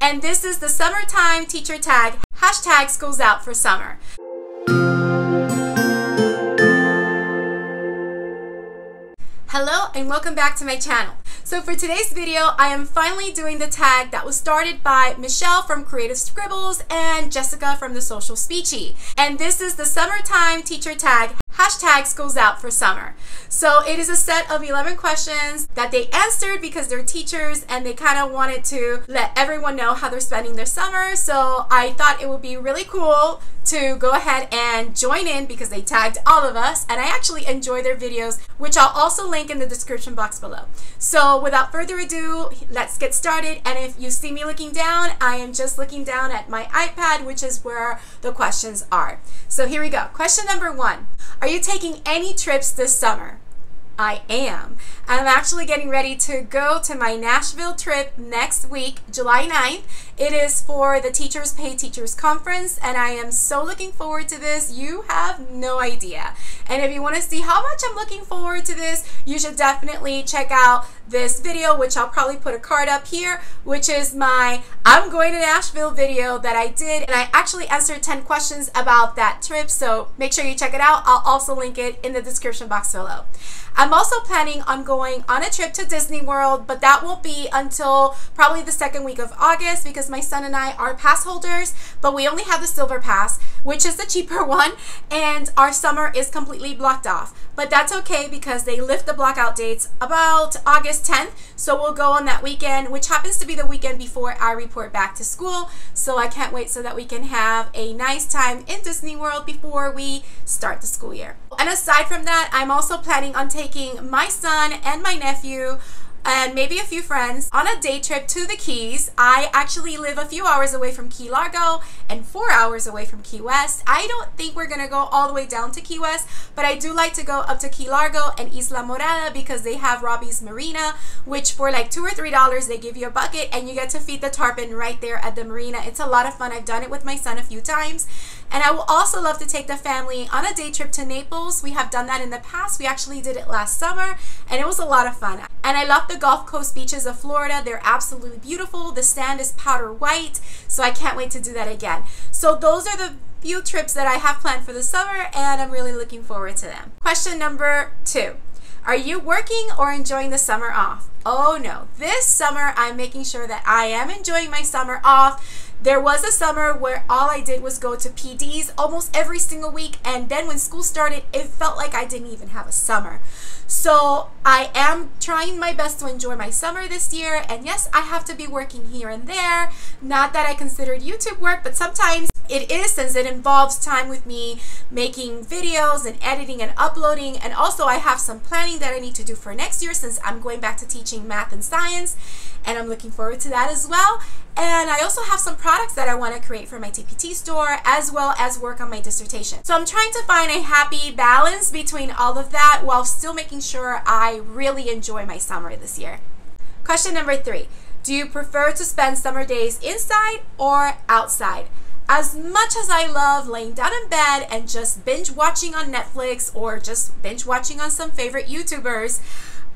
And this is the summertime teacher tag, #SchoolsOutForSummer. Hello and welcome back to my channel. So for today's video, I am finally doing the tag that was started by Michele from Creative Scribbles and Jessica from the Social Speechie. And this is the summertime teacher tag, #SchoolsOutForSummer. So it is a set of 11 questions that they answered because they're teachers and they kind of wanted to let everyone know how they're spending their summer. So I thought it would be really cool to go ahead and join in because they tagged all of us, and I actually enjoy their videos, which I'll also link in the description box below. So without further ado, let's get started. And if you see me looking down, I am just looking down at my iPad, which is where the questions are. So here we go. Question number 1. Are you taking any trips this summer? I am. I'm actually getting ready to go to my Nashville trip next week, July 9th. It is for the Teachers Pay Teachers Conference, and I am so looking forward to this. You have no idea. And if you want to see how much I'm looking forward to this, you should definitely check out this video, which I'll probably put a card up here, which is my I'm going to Nashville video that I did, and I actually answered 10 questions about that trip, so make sure you check it out. I'll also link it in the description box below. I'm also planning on going on a trip to Disney World, but that won't be until probably the second week of August because my son and I are pass holders, but we only have the silver pass, which is the cheaper one, and our summer is completely blocked off. But that's okay because they lift the blockout dates about August 10th, so we'll go on that weekend, which happens to be the weekend before I report back to school. So I can't wait so that we can have a nice time in Disney World before we start the school year. And aside from that, I'm also planning on taking my son and my nephew and maybe a few friends on a day trip to the Keys. I actually live a few hours away from Key Largo and 4 hours away from Key West. I don't think we're gonna go all the way down to Key West, but I do like to go up to Key Largo and Isla Morada because they have Robbie's Marina, which for like $2 or $3 they give you a bucket and you get to feed the tarpon right there at the marina. It's a lot of fun. I've done it with my son a few times. And I will also love to take the family on a day trip to Naples. We have done that in the past. We actually did it last summer and it was a lot of fun. And I love the Gulf Coast beaches of Florida. They're absolutely beautiful. The sand is powder white, so I can't wait to do that again. So those are the few trips that I have planned for the summer, and I'm really looking forward to them. Question number 2. Are you working or enjoying the summer off? Oh no, this summer I'm making sure that I am enjoying my summer off. There was a summer where all I did was go to PDs almost every single week, and then when school started, it felt like I didn't even have a summer. So I am trying my best to enjoy my summer this year, and yes, I have to be working here and there. Not that I considered YouTube work, but sometimes it is, since it involves time with me making videos and editing and uploading. And also I have some planning that I need to do for next year since I'm going back to teaching math and science, and I'm looking forward to that as well. And I also have some products that I want to create for my TPT store, as well as work on my dissertation. So I'm trying to find a happy balance between all of that while still making sure I really enjoy my summer this year. Question number 3. Do you prefer to spend summer days inside or outside? As much as I love laying down in bed and just binge watching on Netflix or just binge watching on some favorite YouTubers,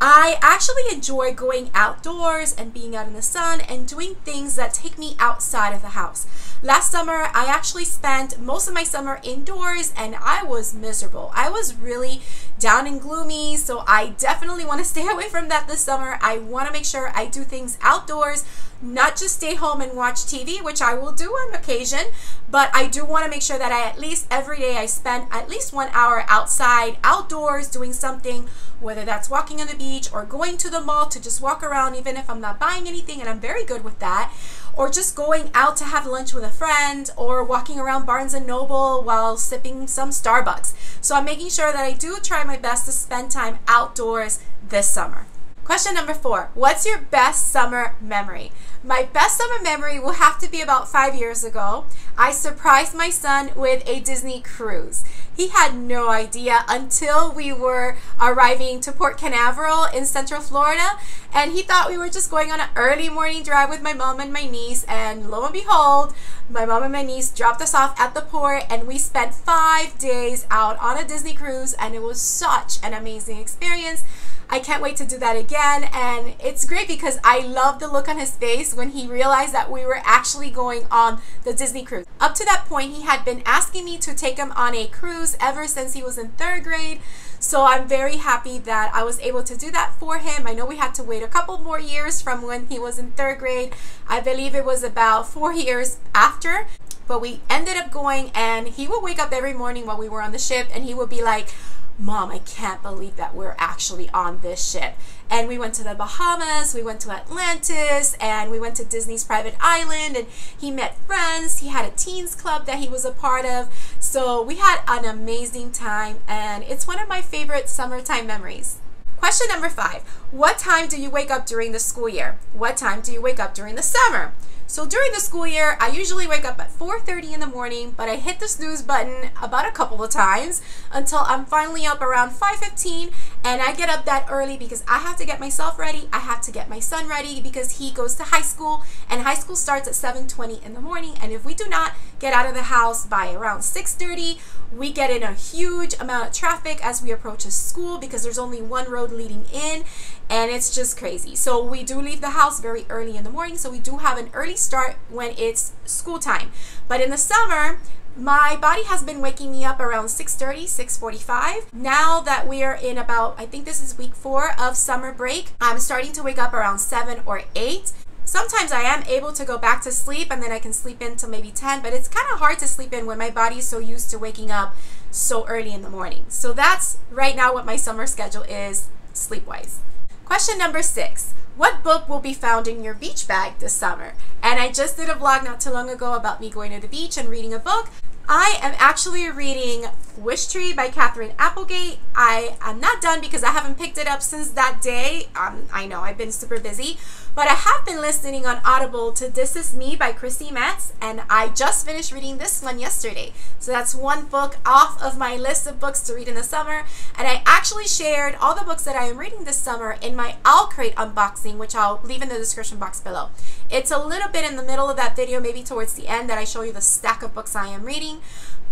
I actually enjoy going outdoors and being out in the sun and doing things that take me outside of the house. Last summer, I actually spent most of my summer indoors and I was miserable. I was really down and gloomy, so I definitely want to stay away from that this summer. I want to make sure I do things outdoors, not just stay home and watch TV, which I will do on occasion, but I do want to make sure that I at least every day I spend at least 1 hour outside, outdoors, doing something, whether that's walking on the beach or going to the mall to just walk around even if I'm not buying anything, and I'm very good with that, or just going out to have lunch with a friend or walking around Barnes & Noble while sipping some Starbucks. So I'm making sure that I do try my best to spend time outdoors this summer. Question number 4. What's your best summer memory? My best summer memory will have to be about 5 years ago. I surprised my son with a Disney cruise. He had no idea until we were arriving to Port Canaveral in Central Florida, and he thought we were just going on an early morning drive with my mom and my niece, and lo and behold, my mom and my niece dropped us off at the port, and we spent 5 days out on a Disney cruise, and it was such an amazing experience. I can't wait to do that again. And it's great because I love the look on his face when he realized that we were actually going on the Disney cruise. Up to that point, he had been asking me to take him on a cruise ever since he was in 3rd grade. So I'm very happy that I was able to do that for him. I know we had to wait a couple more years from when he was in 3rd grade. I believe it was about 4 years after. But we ended up going, and he would wake up every morning while we were on the ship and he would be like, Mom, I can't believe that we're actually on this ship. And we went to the Bahamas, we went to Atlantis, and we went to Disney's private island, and he met friends. He had a teens club that he was a part of. So we had an amazing time, and it's one of my favorite summertime memories. Question number 5. What time do you wake up during the school year? What time do you wake up during the summer? So during the school year, I usually wake up at 4:30 in the morning, but I hit the snooze button about a couple of times until I'm finally up around 5:15, and I get up that early because I have to get myself ready. I have to get my son ready because he goes to high school, and high school starts at 7:20 in the morning, and if we do not get out of the house by around 6:30, we get in a huge amount of traffic as we approach his school because there's only one road leading in, and it's just crazy. So we do leave the house very early in the morning, so we do have an early start when it's school time. But in the summer, my body has been waking me up around 6:30, 6:45. Now that we are in about, I think this is week 4 of summer break, I'm starting to wake up around 7 or 8. Sometimes I am able to go back to sleep and then I can sleep in till maybe 10, but it's kind of hard to sleep in when my body is so used to waking up so early in the morning. So that's right now what my summer schedule is sleep-wise. Question number 6. What book will be found in your beach bag this summer? And I just did a vlog not too long ago about me going to the beach and reading a book. I am actually reading Wish Tree by Catherine Applegate. I am not done because I haven't picked it up since that day. I know I've been super busy, but I have been listening on Audible to This Is Me by Chrissy Metz, and I just finished reading this one yesterday. So that's one book off of my list of books to read in the summer, and I actually shared all the books that I am reading this summer in my Owl Crate unboxing, which I'll leave in the description box below. It's a little bit in the middle of that video, maybe towards the end, that I show you the stack of books I am reading.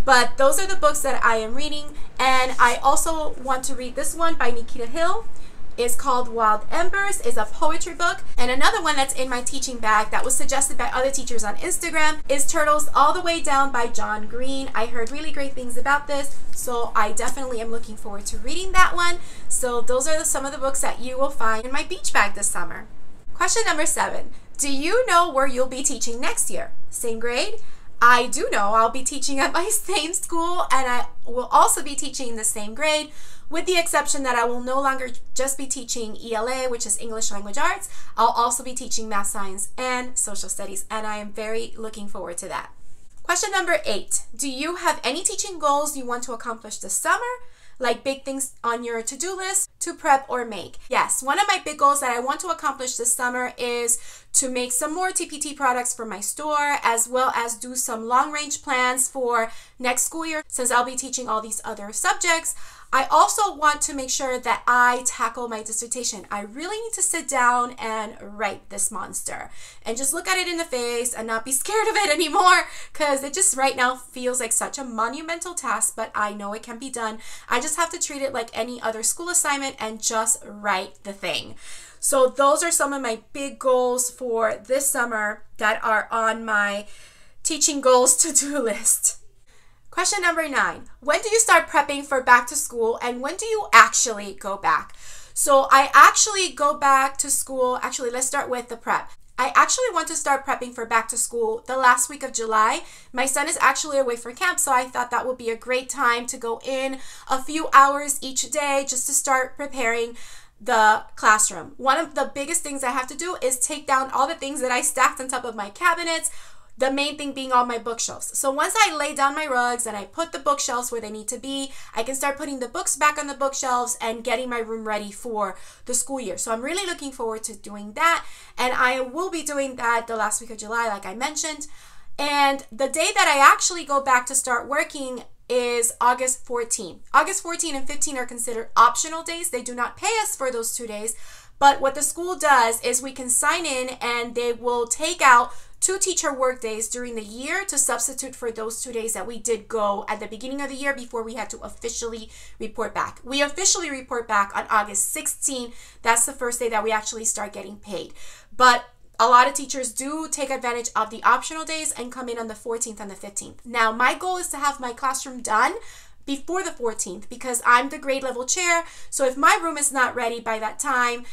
But those are the books that I am reading, and I also want to read this one by Nikita Hill. It's called Wild Embers. It's a poetry book. And another one that's in my teaching bag that was suggested by other teachers on Instagram is Turtles All the Way Down by John Green. I heard really great things about this, so I definitely am looking forward to reading that one. So those are some of the books that you will find in my beach bag this summer. Question number 7. Do you know where you'll be teaching next year? Same grade? I do know I'll be teaching at my same school, and I will also be teaching the same grade, with the exception that I will no longer just be teaching ELA, which is English Language Arts. I'll also be teaching Math, Science, and Social Studies, and I am very looking forward to that. Question number 8. Do you have any teaching goals you want to accomplish this summer? Like big things on your to-do list to prep or make? Yes, one of my big goals that I want to accomplish this summer is to make some more TPT products for my store, as well as do some long-range plans for next school year, since I'll be teaching all these other subjects. I also want to make sure that I tackle my dissertation. I really need to sit down and write this monster and just look at it in the face and not be scared of it anymore, because it just right now feels like such a monumental task, but I know it can be done. I just have to treat it like any other school assignment and just write the thing. So those are some of my big goals for this summer that are on my teaching goals to-do list. Question number 9. When do you start prepping for back to school, and when do you actually go back? So I actually go back to school. Actually, let's start with the prep. I actually want to start prepping for back to school the last week of July. My son is actually away for camp, so I thought that would be a great time to go in a few hours each day just to start preparing the classroom. One of the biggest things I have to do is take down all the things that I stacked on top of my cabinets, the main thing being all my bookshelves. So once I lay down my rugs and I put the bookshelves where they need to be, I can start putting the books back on the bookshelves and getting my room ready for the school year. So I'm really looking forward to doing that, and I will be doing that the last week of July, like I mentioned. And the day that I actually go back to start working is August 14. August 14 and 15 are considered optional days. They do not pay us for those 2 days, but what the school does is we can sign in and they will take out 2 teacher work days during the year to substitute for those 2 days that we did go at the beginning of the year before we had to officially report back. We officially report back on August 16. That's the first day that we actually start getting paid. But a lot of teachers do take advantage of the optional days and come in on the 14th and the 15th. Now, my goal is to have my classroom done before the 14th because I'm the grade level chair. So if my room is not ready by that time,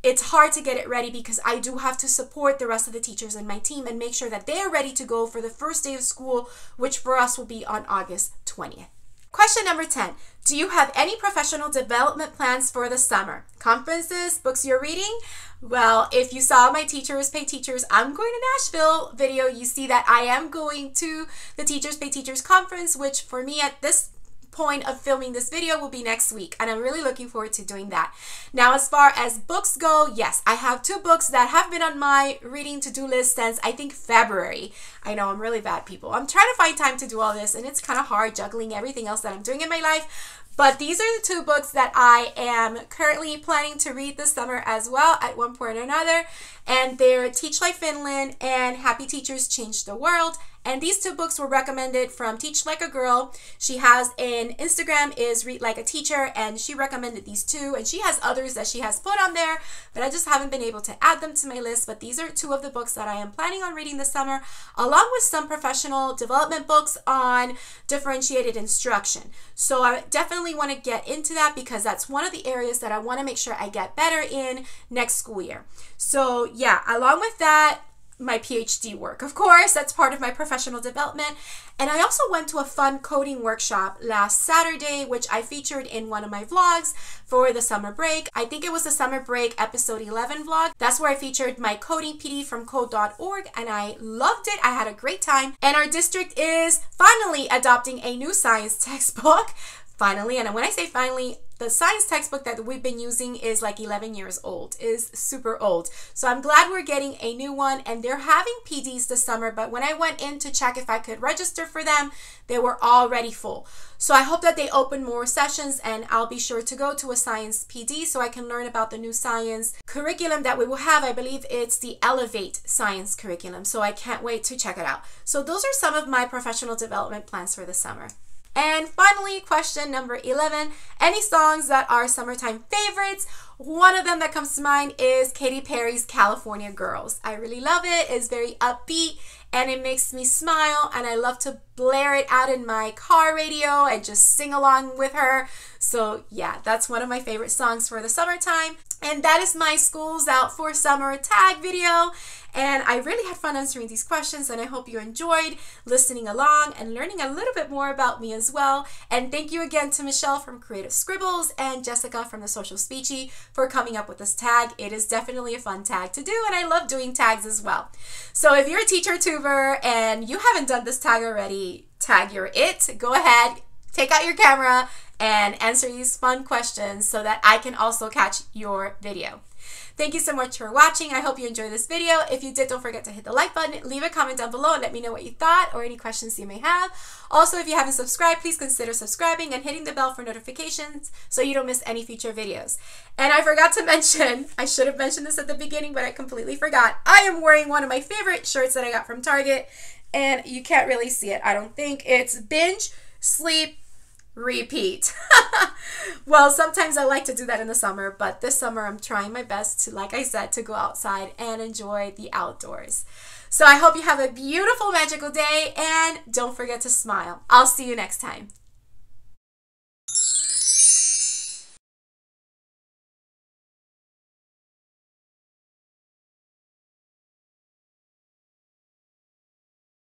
it's hard to get it ready because I do have to support the rest of the teachers in my team and make sure that they're ready to go for the first day of school, which for us will be on August 20th. Question number 10. Do you have any professional development plans for the summer? Conferences, books you're reading? Well, if you saw my Teachers Pay Teachers, I'm going to Nashville video, you see that I am going to the Teachers Pay Teachers conference, which for me at this point of filming this video will be next week, and I'm really looking forward to doing that. Now, as far as books go, yes, I have 2 books that have been on my reading to-do list since I think February. I know I'm really bad, people. I'm trying to find time to do all this, and it's kind of hard juggling everything else that I'm doing in my life. But these are the 2 books that I am currently planning to read this summer as well at one point or another. And they're Teach Like Finland and Happy Teachers Change the World. And these 2 books were recommended from Teach Like a Girl. She has an Instagram is Read Like a Teacher, and she recommended these 2. And she has others that she has put on there, but I just haven't been able to add them to my list. But these are 2 of the books that I am planning on reading this summer, along with some professional development books on differentiated instruction. So I definitely want to get into that because that's one of the areas that I want to make sure I get better in next school year. So yeah, along with that, my PhD work, of course, that's part of my professional development. And I also went to a fun coding workshop last Saturday, which I featured in one of my vlogs for the summer break. I think it was the summer break episode 11 vlog. That's where I featured my coding PD from code.org, and I loved it. I had a great time. And our district is finally adopting a new science textbook. Finally, and when I say finally, the science textbook that we've been using is like 11 years old, is super old. So I'm glad we're getting a new one, and they're having PDs this summer, but when I went in to check if I could register for them, they were already full. So I hope that they open more sessions, and I'll be sure to go to a science PD so I can learn about the new science curriculum that we will have. I believe it's the Elevate science curriculum, so I can't wait to check it out. So those are some of my professional development plans for the summer. And finally, question number 11, any songs that are summertime favorites? One of them that comes to mind is Katy Perry's California Girls. I really love it. It's very upbeat and it makes me smile, and I love to blare it out in my car radio and just sing along with her. So yeah, that's one of my favorite songs for the summertime. And that is my Schools Out for Summer tag video. And I really had fun answering these questions, and I hope you enjoyed listening along and learning a little bit more about me as well. And thank you again to Michele from Creative Scribbles and Jessica from the Social Speechie for coming up with this tag. It is definitely a fun tag to do, and I love doing tags as well. So if you're a teacher tuber and you haven't done this tag already, tag your it. Go ahead, take out your camera and answer these fun questions so that I can also catch your video. Thank you so much for watching. I hope you enjoyed this video. If you did, don't forget to hit the like button, leave a comment down below and let me know what you thought or any questions you may have. Also, if you haven't subscribed, please consider subscribing and hitting the bell for notifications so you don't miss any future videos. And I forgot to mention, I should have mentioned this at the beginning, but I completely forgot. I am wearing one of my favorite shirts that I got from Target, and you can't really see it, I don't think. It's Binge, Sleep, Repeat. Well, sometimes I like to do that in the summer, but this summer I'm trying my best to, like I said, to go outside and enjoy the outdoors. So I hope you have a beautiful, magical day, and don't forget to smile. I'll see you next time.